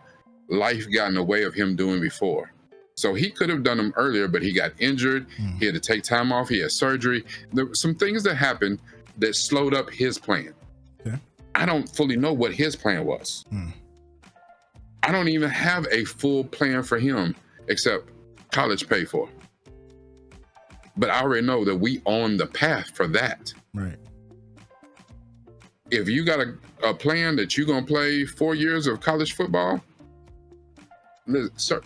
life got in the way of him doing before. So he could have done them earlier, but he got injured. He had to take time off. He had surgery. There were some things that happened that slowed up his plan. I don't fully know what his plan was. I don't even have a full plan for him except college paid for. But I already know that we on the path for that. Right. If you got a plan that you're going to play 4 years of college football,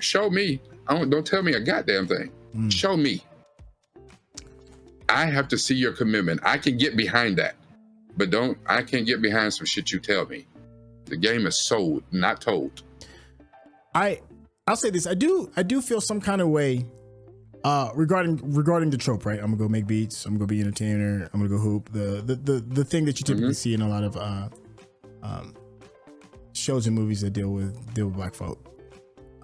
show me. Don't tell me a goddamn thing. Show me. I have to see your commitment. I can get behind that, but I can't get behind some shit you tell me. The game is sold, not told. I'll say this. I do feel some kind of way regarding the trope, right? I'm gonna go make beats. I'm gonna go be an entertainer. I'm gonna go hoop. The thing that you typically see in a lot of shows and movies that deal with black folk.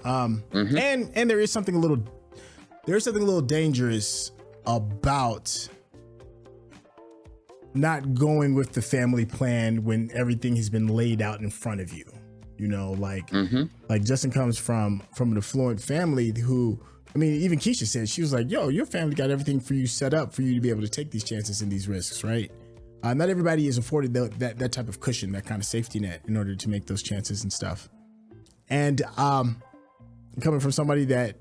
And there is something a little dangerous about not going with the family plan when everything has been laid out in front of you. You know, like Justin comes from an affluent family who, I mean, even Keisha said, she was like, yo, your family got everything for you set up for you to be able to take these chances and these risks, right? Not everybody is afforded that type of cushion, that kind of safety net in order to make those chances and stuff. And coming from somebody that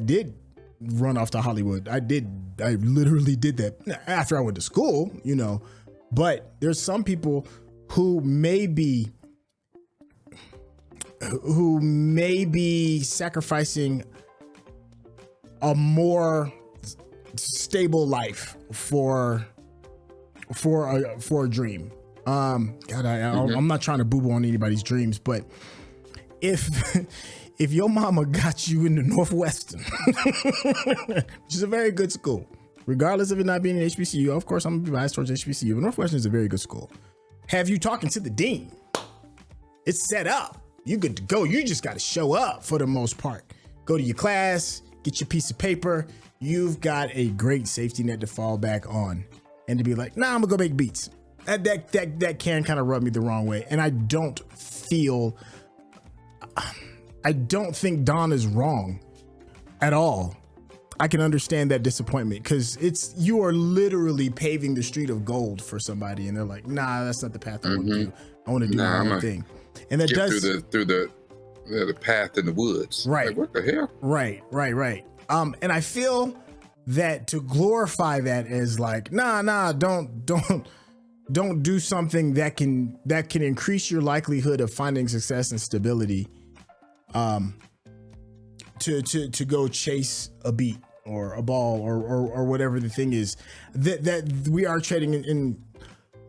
did run off to Hollywood, I literally did that after I went to school, you know, but there's some people who may be sacrificing a more stable life for a dream. God, I'm not trying to boo-boo on anybody's dreams, but if your mama got you into Northwestern, which is a very good school, regardless of it not being an HBCU, of course I'm gonna be biased towards HBCU, but Northwestern is a very good school. Have you talking to the dean? It's set up. You good to go. You just got to show up for the most part. Go to your class, get your piece of paper. You've got a great safety net to fall back on, and to be like, nah, I'm gonna go make beats. That can kind of rub me the wrong way, and I don't think Don is wrong at all. I can understand that disappointment because you are literally paving the street of gold for somebody, and they're like, nah, that's not the path I want to do. I want to do my own thing. And that does through the path in the woods. Right. Like, what the hell? Right. And I feel that to glorify that as like, nah, don't do something that can increase your likelihood of finding success and stability. To go chase a beat or a ball or whatever the thing is, that we are trading in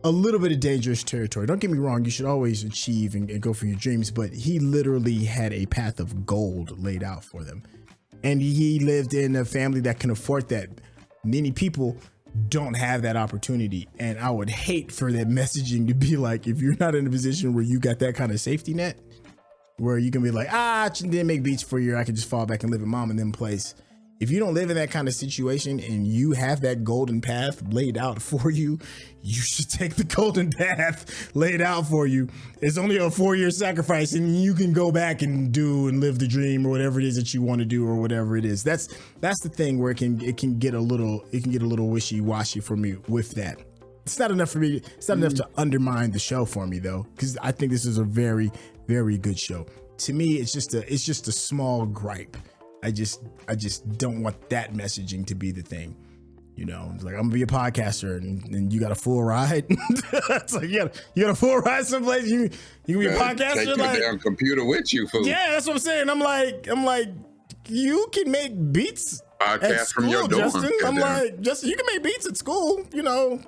a little bit of dangerous territory. Don't get me wrong, you should always achieve and go for your dreams, but he literally had a path of gold laid out for them. And he lived in a family that can afford that. Many people don't have that opportunity. And I would hate for that messaging to be like, if you're not in a position where you got that kind of safety net, where you can be like, I didn't make beats for a year, I can just fall back and live at mom and them place. if you don't live in that kind of situation and you have that golden path laid out for you, you should take the golden path laid out for you. It's only a 4-year sacrifice, and you can go back and do and live the dream or whatever it is that you want to do or whatever it is. That's the thing where it can get a little wishy-washy for me with that. It's not enough for me. It's not enough to undermine the show for me though, because I think this is a very, very good show. To me, it's just a small gripe. I just don't want that messaging to be the thing. You know, it's like, I'm gonna be a podcaster and you got a full ride. It's like you got a full ride someplace. You can be a podcaster. Take your damn computer with you, fool. Yeah, that's what I'm saying. I'm like, you can make beats podcast at school, from your dorm. Justin. I'm like, Justin, you can make beats at school. You know,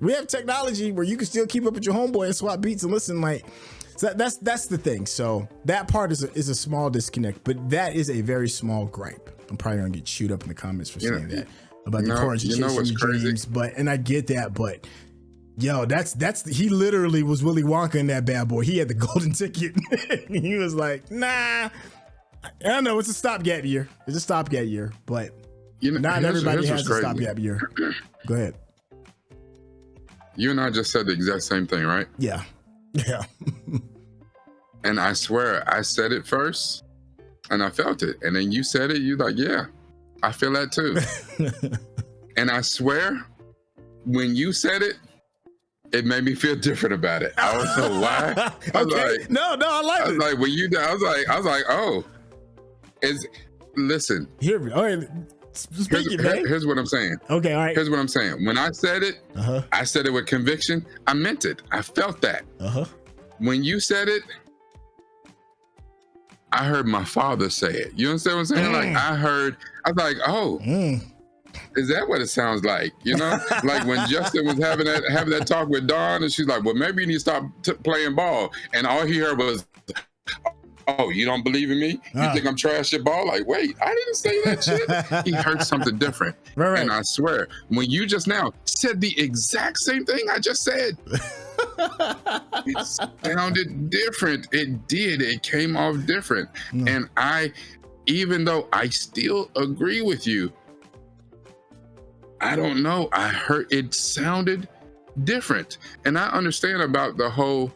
we have technology where you can still keep up with your homeboy and swap beats and listen. Like, so that's the thing. So that part is a small disconnect, but that is a very small gripe. I'm probably gonna get chewed up in the comments for saying that about the courage of chasing your dreams. And I get that, but yo, that's he literally was Willy Wonka in that bad boy. He had the golden ticket. He was like, nah. I know it's a stopgap year. It's a stopgap year, but not everybody has a stopgap year. Go ahead. You and I just said the exact same thing, right? Yeah. And I swear, I said it first, and I felt it, and then you said it. You like, yeah, I feel that too. And I swear, when you said it, it made me feel different about it. I don't know why. I was like, no, I like it. Like when you, I was like, oh, listen. Hear me. All right. Here's what I'm saying. Okay, all right. Here's what I'm saying. When I said it, I said it with conviction. I meant it. I felt that. When you said it, I heard my father say it. You understand what I'm saying? Like I was like, oh, is that what it sounds like? You know, like when Justin was having that talk with Dawn, and she's like, well, maybe you need to stop playing ball. And all he heard was, oh, you don't believe in me? You think I'm trash at ball? Like, wait, I didn't say that shit. He heard something different. Right. And I swear, when you just now said the exact same thing I just said, it sounded different. It did. It came off different. And even though I still agree with you, I don't know. I heard it sounded different. And I understand about the whole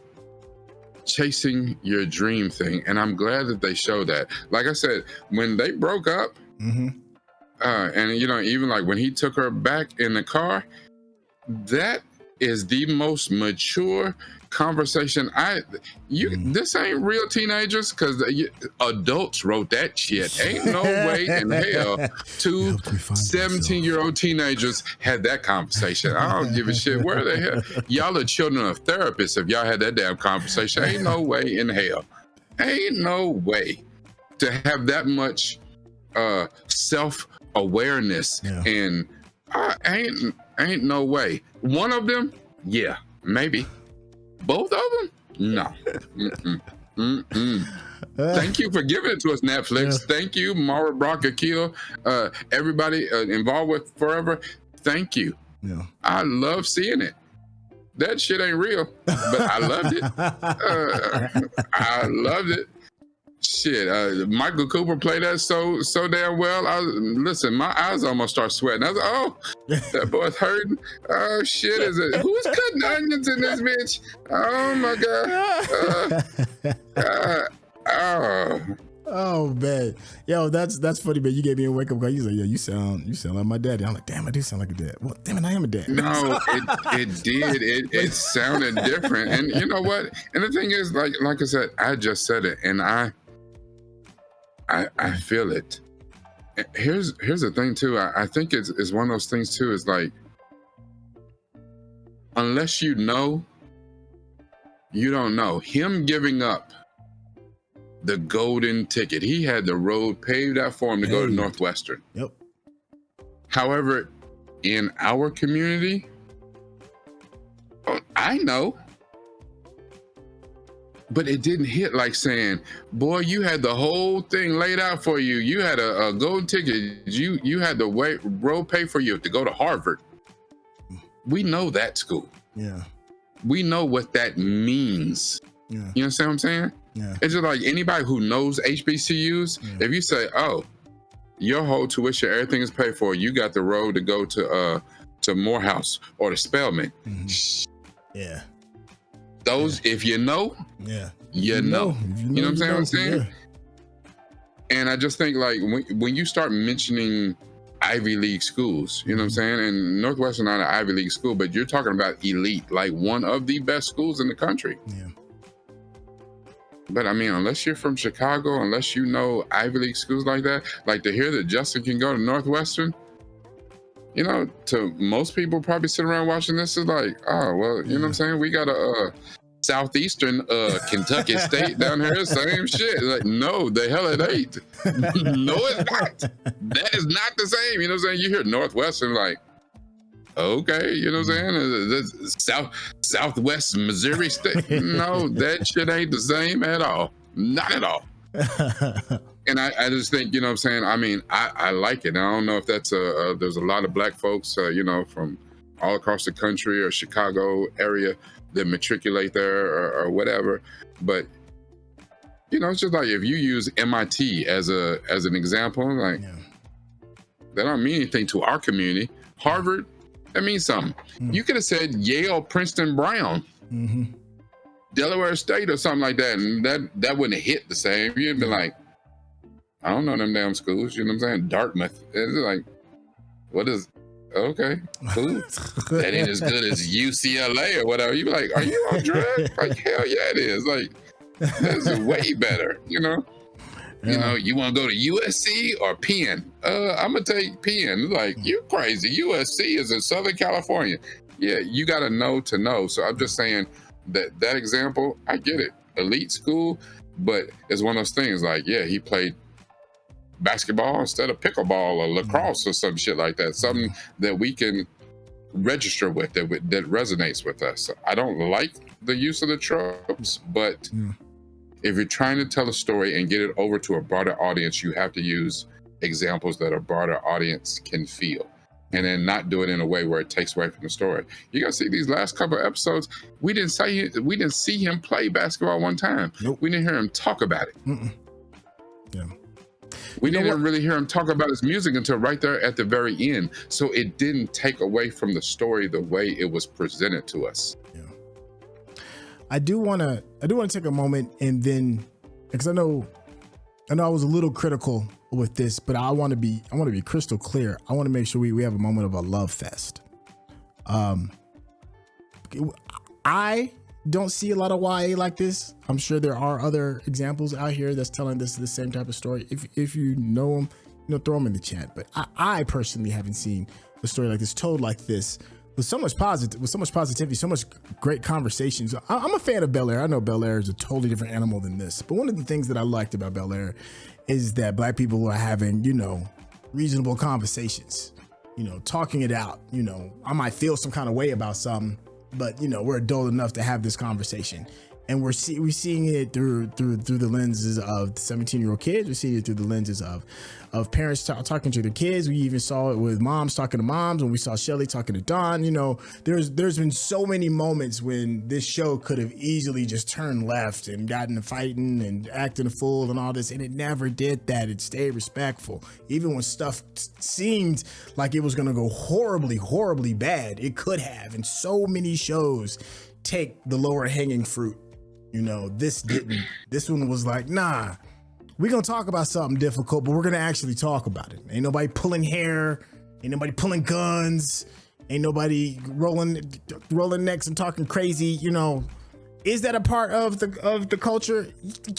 chasing your dream thing, and I'm glad that they show that. Like I said, when they broke up, and you know, even like when he took her back in the car, that is the most mature conversation. This ain't real teenagers, because adults wrote that shit. Ain't no way in hell 2 17-year-old teenagers had that conversation. I don't give a shit. Where the hell? Y'all are children of therapists if y'all had that damn conversation. Ain't no way in hell. Ain't no way to have that much self-awareness. And ain't no way. One of them, yeah, maybe. Both of them? No. Thank you for giving it to us, Netflix. Thank you, Mara, Brock, Akil, everybody involved with Forever. Thank you. I love seeing it. That shit ain't real, but I loved it. I loved it. Shit, Michael Cooper played that so damn well. Listen, my eyes almost start sweating. I was like, oh, that boy's hurting. Oh shit, is it? Who's cutting onions in this bitch? Oh my god. Oh man, yo, that's funny, man. You gave me a wake up call. You like, yo, you sound like my daddy. I'm like, damn, I do sound like a dad. Well, damn it, I am a dad. No, it did. It sounded different, and you know what? And the thing is, like I said, I just said it, and I feel it. Here's the thing too. I think it's one of those things too. Is like, unless you know, you don't know. Him giving up the golden ticket. He had the road paved out for him to go to Northwestern. Yep. However, in our community, I know, but it didn't hit like saying, boy, you had the whole thing laid out for you. You had a golden ticket. You had the road paid for you to go to Harvard. We know that school. Yeah. We know what that means. Yeah. You understand what I'm saying? Yeah. It's just like anybody who knows HBCUs, if you say, oh, your whole tuition, everything is paid for. You got the road to go to Morehouse or to Spelman. Yeah. Those, if you know, you know. You know what I'm saying? Yeah. And I just think like when you start mentioning Ivy League schools, you know what I'm saying? And Northwestern not an Ivy League school, but you're talking about elite, like one of the best schools in the country. Yeah. But I mean, unless you're from Chicago, unless you know Ivy League schools like that, like to hear that Justin can go to Northwestern, you know, to most people probably sitting around watching this is like, oh, well, you know what I'm saying? We got a Southeastern Kentucky State down here, same shit. Like, no, the hell it ain't. No, it's not. That is not the same. You know what I'm saying? You hear Northwestern, like, okay, you know what I'm saying? Southwest Missouri State. No, that shit ain't the same at all. Not at all. And I just think, you know what I'm saying? I mean, I like it. I don't know if that's there's a lot of black folks, you know, from all across the country or Chicago area that matriculate there or whatever. But, you know, it's just like if you use MIT as an example, like, that don't mean anything to our community. Harvard, that means something. You could have said Yale, Princeton, Brown, Delaware State or something like that, and that wouldn't have hit the same. You'd be like, I don't know them damn schools, you know what I'm saying? Dartmouth. It's like, what is, okay, cool. That ain't as good as UCLA or whatever. You be like, are you on drugs? Like, hell yeah, it is. Like, that's way better, you know? You know, you want to go to USC or Penn? I'm going to take Penn. Like, you're crazy. USC is in Southern California. Yeah, you got to know to know. So I'm just saying that example, I get it. Elite school, but it's one of those things like, yeah, he played basketball instead of pickleball or lacrosse or some shit like that. Something that we can register with, that resonates with us. So I don't like the use of the tropes, but if you're trying to tell a story and get it over to a broader audience, you have to use examples that a broader audience can feel, and then not do it in a way where it takes away from the story. You gotta see these last couple of episodes, we didn't see him play basketball one time. We didn't hear him talk about it. We didn't really hear him talk about his music until right there at the very end. So it didn't take away from the story the way it was presented to us. I do want to take a moment, and then, because I know I was a little critical with this, but I want to be crystal clear. I want to make sure we have a moment of a love fest. I don't see a lot of YA like this. I'm sure there are other examples out here that's telling the same type of story. If you know them, you know, throw them in the chat. But I personally haven't seen a story like this told like this with so much positivity, so much great conversations. I'm a fan of Bel Air. I know Bel Air is a totally different animal than this, but one of the things that I liked about Bel Air is that black people are having, you know, reasonable conversations, you know, talking it out. You know, I might feel some kind of way about something, but you know, we're adult enough to have this conversation, and we're seeing it through the lenses of 17-year-old kids. We're seeing it through the lenses of parents talking to their kids. We even saw it with moms talking to moms, when we saw Shelly talking to Dawn. You know, there's been so many moments when this show could have easily just turned left and gotten to fighting and acting a fool and all this, and it never did that. It stayed respectful. Even when stuff seemed like it was going to go horribly, horribly bad, it could have. And so many shows take the lower hanging fruit. You know, this didn't. This one was like, nah, we're going to talk about something difficult, but we're going to actually talk about it. Ain't nobody pulling hair. Ain't nobody pulling guns. Ain't nobody rolling necks and talking crazy. You know, is that a part of the culture?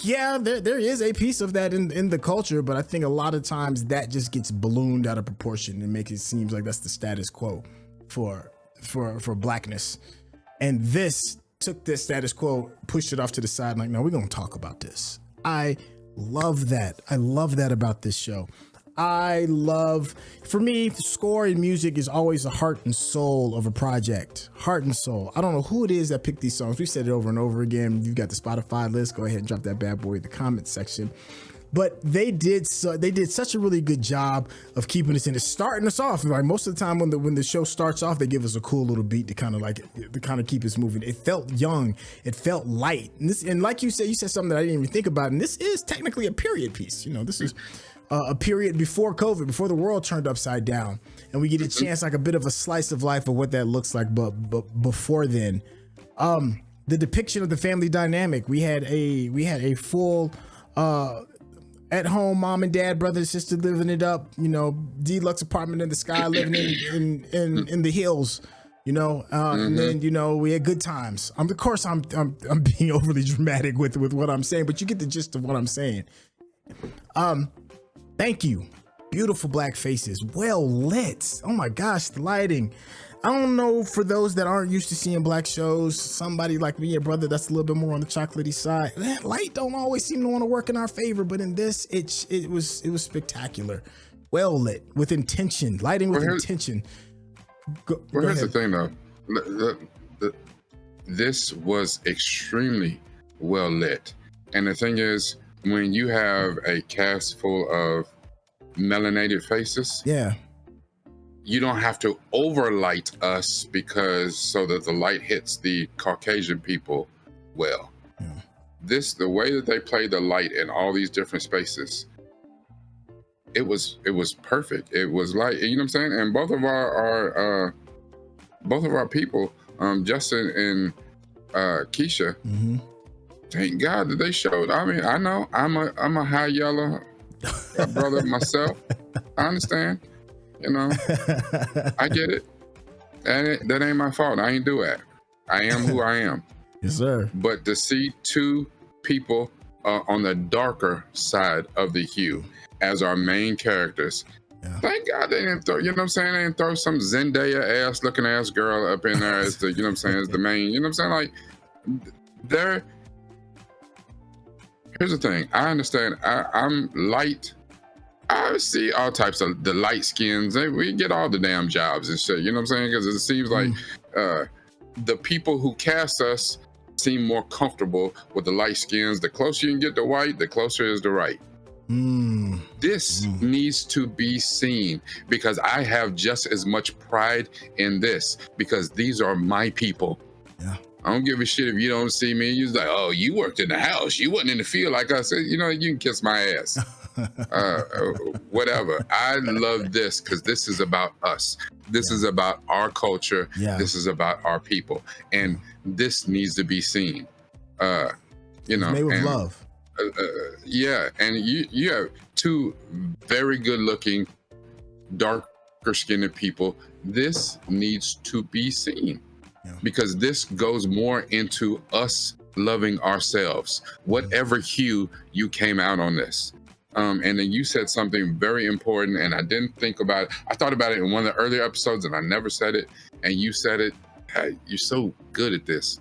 Yeah, there is a piece of that in the culture, but I think a lot of times that just gets ballooned out of proportion and makes it seem like that's the status quo for blackness. And this took this status quo, pushed it off to the side, like, no, we're going to talk about this. I love that. I love that about this show. For me, the score and music is always the heart and soul of a project. Heart and soul. I don't know who it is that picked these songs. We said it over and over again. You've got the Spotify list. Go ahead and drop that bad boy in the comment section. But they did such a really good job of keeping us in it, starting us off. Like most of the time when the show starts off, they give us a cool little beat to kind of keep us moving. It felt young, it felt light, and like you said something that I didn't even think about. And this is technically a period piece. You know, this is a period before COVID, before the world turned upside down, and we get a chance, like a bit of a slice of life of what that looks like. But before then, the depiction of the family dynamic, we had a full. At home, mom and dad, brother and sister living it up, you know, deluxe apartment in the sky, living in the hills, you know, and then, you know, we had good times. Of course, I'm being overly dramatic with what I'm saying, but you get the gist of what I'm saying. Thank you. Beautiful black faces, well lit. Oh my gosh, the lighting. I don't know, for those that aren't used to seeing black shows, somebody like me, a brother that's a little bit more on the chocolatey side, that light don't always seem to want to work in our favor, but in this, it was spectacular. Well lit, with intention, lighting with intention. Here's the thing though. This was extremely well lit. And the thing is, when you have a cast full of melanated faces, yeah, you don't have to overlight us so that the light hits the Caucasian people well. Yeah. The way that they played the light in all these different spaces, it was perfect. It was like, you know what I'm saying? And both of our people, Justin and Keisha, thank God that they showed. I mean, I know I'm a high yellow brother myself. I understand. You know, I get it. And that ain't my fault. I ain't do that. I am who I am. Yes, sir. But to see two people on the darker side of the hue as our main characters, thank God they didn't throw, you know what I'm saying? They didn't throw some Zendaya ass looking ass girl up in there as the, you know what I'm saying, as the main, you know what I'm saying? Like, here's the thing. I understand. I'm light. I see all types of the light skins. We get all the damn jobs and shit. You know what I'm saying? Because it seems like the people who cast us seem more comfortable with the light skins. The closer you can get to white, the closer is to right. This needs to be seen, because I have just as much pride in this, because these are my people. Yeah. I don't give a shit if you don't see me. You're like, oh, you worked in the house. You wasn't in the field like us. You know, you can kiss my ass. Whatever. I love this because this is about us. This is about our culture. This is about our people, and this needs to be seen. You know, made with love. Yeah, and you have two very good-looking, darker-skinned people. This needs to be seen, because this goes more into us loving ourselves, whatever hue you came out on this. And then you said something very important, and I didn't think about it. I thought about it in one of the earlier episodes, and I never said it. And you said it. Hey, you're so good at this.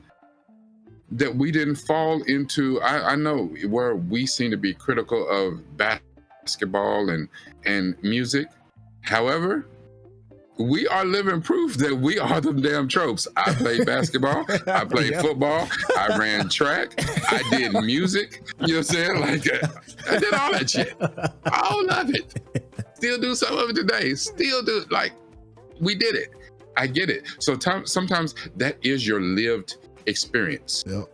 That we didn't fall into. I know where we seem to be critical of basketball and music. However, we are living proof that we are them damn tropes. I played basketball. I played football. I ran track. I did music. You know what I'm saying? Like, I did all that shit. All of it. Still do some of it today. Still do. Like, we did it. I get it. So sometimes that is your lived experience. Yep.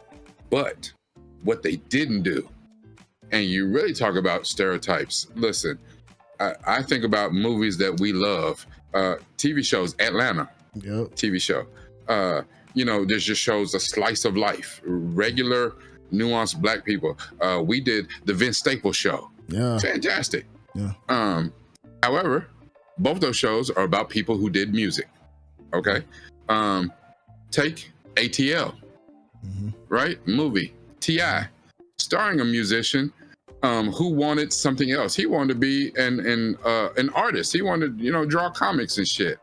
But what they didn't do, and you really talk about stereotypes. Listen, I think about movies that we love. TV shows, Atlanta, TV show. You know, this just shows a slice of life, regular, nuanced black people. We did the Vince Staples show. Yeah, fantastic. Yeah. However, both those shows are about people who did music. Okay. Take ATL, right? Movie T.I. starring a musician who wanted something else. He wanted to be an artist. He wanted, you know, draw comics and shit.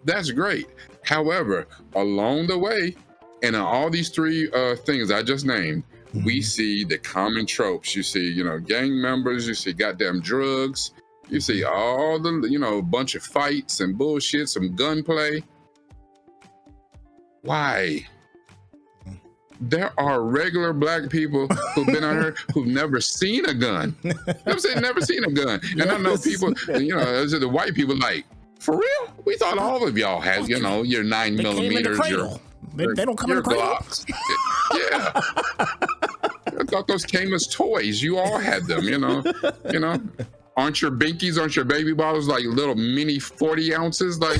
That's great. However, along the way, and in all these three things I just named, we see the common tropes. You see, you know, gang members. You see goddamn drugs. You see all the, you know, bunch of fights and bullshit, some gunplay. Why? there are regular black people who've been out here who've never seen a gun. You know what I'm saying? Never seen a gun. And I know people, those are the white people like, for real? We thought all of y'all had, your 9 millimeters, they don't come in the cradle. Glocks. Yeah. I thought those came as toys. You all had them, Aren't your binkies, aren't your baby bottles like little mini 40 ounces? Like,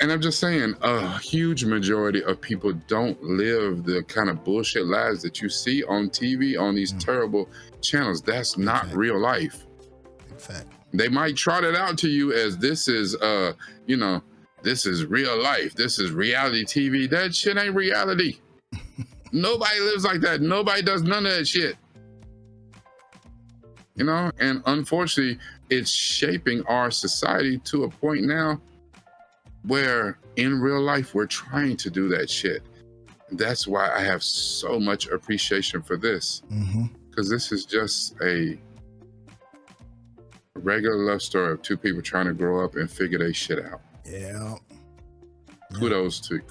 And I'm just saying, a huge majority of people don't live the kind of bullshit lives that you see on TV on these terrible channels. That's not real life. In fact. They might trot it out to you as this is, this is real life. This is reality TV. That shit ain't reality. Nobody lives like that. Nobody does none of that shit. And unfortunately, it's shaping our society to a point now where in real life, we're trying to do that shit. That's why I have so much appreciation for this. Because this is just a regular love story of two people trying to grow up and figure their shit out. Yeah. Kudos to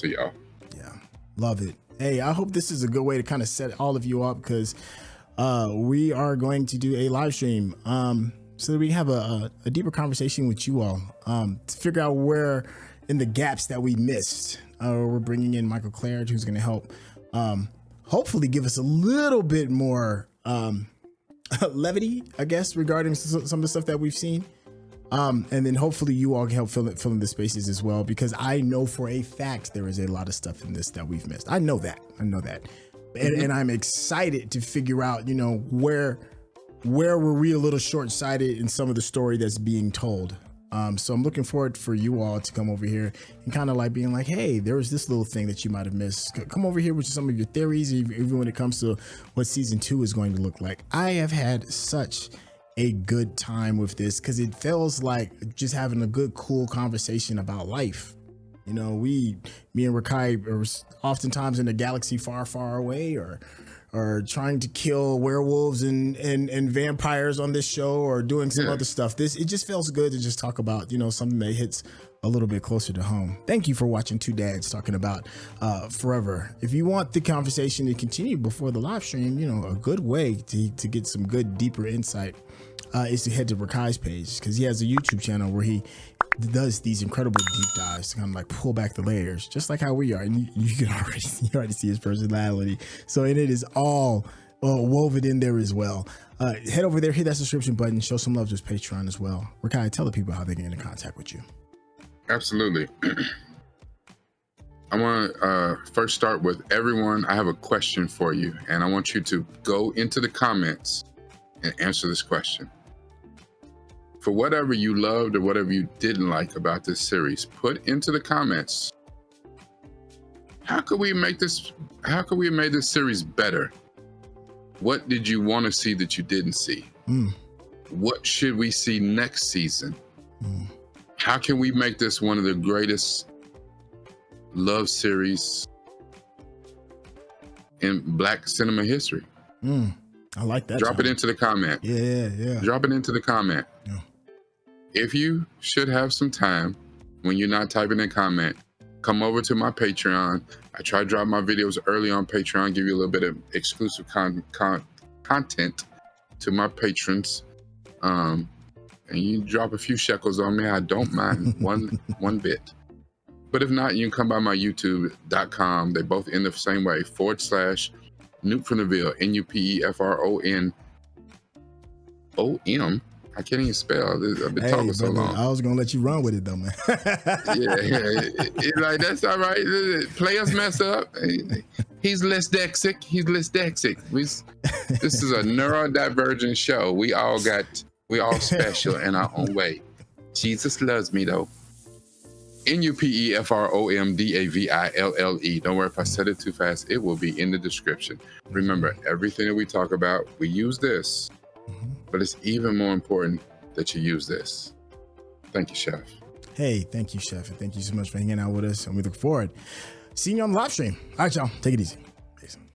y'all. Yeah. Love it. Hey, I hope this is a good way to kind of set all of you up, because we are going to do a live stream so that we have a deeper conversation with you all to figure out where in the gaps that we missed. We're bringing in Michael Claridge, who's going to help hopefully give us a little bit more levity, I guess, regarding some of the stuff that we've seen. And then hopefully you all can help fill in the spaces as well, because I know for a fact there is a lot of stuff in this that we've missed. I know that. And I'm excited to figure out, where were we a little short-sighted in some of the story that's being told. So I'm looking forward for you all to come over here and kind of like being like, hey, there was this little thing that you might have missed. Come over here with some of your theories, even when it comes to what season 2 is going to look like. I have had such a good time with this, because it feels like just having a good, cool conversation about life. Me and Rakai are oftentimes in a galaxy far, far away, or trying to kill werewolves and vampires on this show, or doing some other stuff. It just feels good to just talk about, something that hits a little bit closer to home. Thank you for watching Two Dads talking about Forever. If you want the conversation to continue before the live stream, a good way to get some good, deeper insight is to head to Rakai's page, because he has a YouTube channel where he does these incredible deep dives to kind of like pull back the layers, just like how we are. And you can already see his personality. So, and it is all woven in there as well. Head over there, hit that subscription button, show some love to his Patreon as well. Rakai, tell the people how they can get in contact with you. Absolutely. I want to first start with everyone. I have a question for you, and I want you to go into the comments and answer this question. For whatever you loved or whatever you didn't like about this series, put into the comments, how could we make this series better? What did you want to see that you didn't see? What should we see next season? How can we make this one of the greatest love series in Black cinema history? I like that. Drop it into the comment. Yeah. Drop it into the comment. Yeah. If you should have some time when you're not typing in comment, come over to my Patreon. I try to drop my videos early on Patreon, give you a little bit of exclusive content to my patrons. And you drop a few shekels on me, I don't mind one bit. But if not, you can come by my youtube.com. They both end the same way, /Newt from the Ville, NUPEFRON OM. I can't even spell. I've been talking so long. I was gonna let you run with it though, man. It's like, that's all right. Players mess up. He's dyslexic. This is a neurodivergent show. We all special in our own way. Jesus loves me though. NUPEFROMDAVILLE. Don't worry if I said it too fast. It will be in the description. Remember, everything that we talk about, we use this, but it's even more important that you use this. Thank you, Chef. Hey, thank you, Chef. And thank you so much for hanging out with us. And we look forward to seeing you on the live stream. All right, y'all. Take it easy.